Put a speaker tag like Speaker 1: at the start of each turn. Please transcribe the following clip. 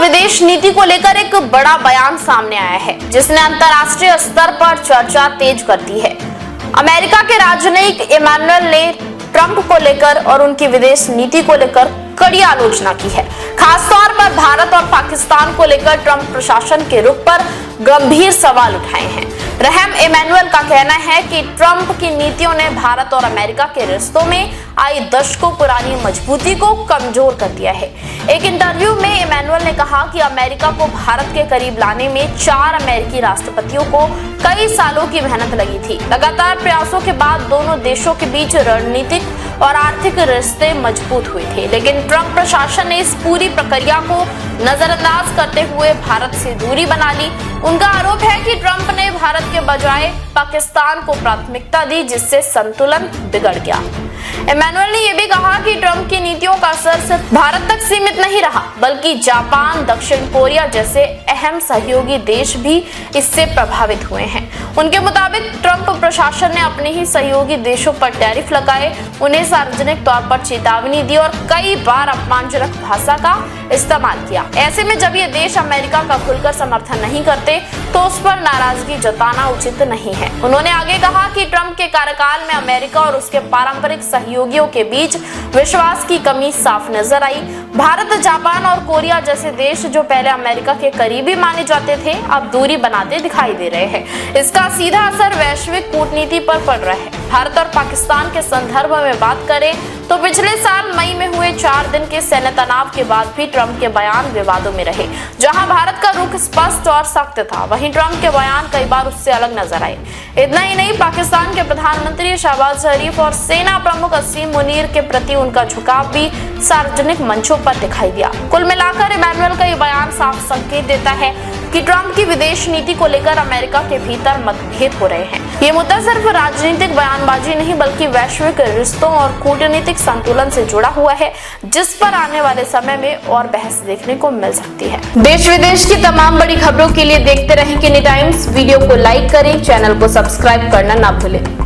Speaker 1: विदेश नीति को लेकर एक बड़ा बयान सामने आया है, जिसने अंतर्राष्ट्रीय स्तर पर चर्चा तेज कर दी है। अमेरिका के राजनयिक इमैनुअल ने ट्रंप को लेकर और उनकी विदेश नीति को लेकर कड़ी आलोचना की है। खासतौर पर भारत और पाकिस्तान को लेकर ट्रंप प्रशासन के रुख पर गंभीर सवाल उठाए हैं। रहम इमैनुअल का कहना है कि ट्रंप की नीतियों ने भारत और अमेरिका के रिश्तों में आई दशकों पुरानी मजबूती को कमजोर कर दिया है। एक इंटरव्यू में इमैनुअल ने कहा कि अमेरिका को भारत के करीब लाने में 4 अमेरिकी राष्ट्रपतियों को कई सालों की मेहनत लगी थी। लगातार प्रयासों के बाद दोनों देशों के बीच रणनीतिक और आर्थिक रिश्ते मजबूत हुए थे, लेकिन ट्रंप प्रशासन ने इस पूरी प्रक्रिया को नजरअंदाज करते हुए भारत से दूरी बना ली। उनका आरोप है कि ट्रंप ने भारत के बजाय पाकिस्तान को प्राथमिकता दी, जिससे संतुलन बिगड़ गया। इमैनुअल ने यह भी कहा कि ट्रंप की नीतियों का असर सिर्फ भारत तक सीमित नहीं रहा, बल्कि जापान, दक्षिण कोरिया जैसे अहम सहयोगी देश भी इससे प्रभावित हुए हैं। उनके मुताबिक ट्रंप प्रशासन ने अपने ही सहयोगी देशों पर टैरिफ लगाए, उन्हें सार्वजनिक तौर पर चेतावनी दी और कई बार अपमानजनक भाषा का इस्तेमाल किया। ऐसे में जब ये देश अमेरिका का खुलकर समर्थन नहीं करते तो उस पर नाराजगी जताना उचित नहीं है। उन्होंने आगे कहा कि ट्रंप के कार्यकाल में अमेरिका और उसके पारंपरिक सहयोगियों के बीच विश्वास की कमी साफ नजर आई। भारत, जापान और कोरिया जैसे देश जो पहले अमेरिका के करीबी माने जाते थे, अब दूरी बनाते दिखाई दे रहे हैं। इसका सीधा असर वैश्विक कूटनीति पर पड़ रहा है। भारत और पाकिस्तान के संदर्भ में बात करें तो पिछले साल मई में हुए 4 दिन के सैन्य तनाव के बाद भी ट्रंप के बयान विवादों में रहे। जहां भारत का रुख स्पष्ट और सख्त था, वहीं ट्रंप के बयान कई बार उससे अलग नजर आए। इतना ही नहीं, पाकिस्तान के प्रधानमंत्री शहबाज शरीफ और सेना प्रमुख असीम मुनीर के प्रति उनका झुकाव भी सार्वजनिक मंचों पर दिखाई दिया। कुल मिलाकर इमैनुअल का ये बयान साफ संकेत देता है कि ट्रंप की विदेश नीति को लेकर अमेरिका के भीतर मतभेद हो रहे हैं। ये मुद्दा सिर्फ राजनीतिक बयानबाजी नहीं, बल्कि वैश्विक रिश्तों और कूटनीतिक संतुलन से जुड़ा हुआ है, जिस पर आने वाले समय में और बहस देखने को मिल सकती है। देश विदेश की तमाम बड़ी खबरों के लिए देखते रहें किनी टाइम्स। वीडियो को लाइक करें, चैनल को सब्सक्राइब करना ना भूलें।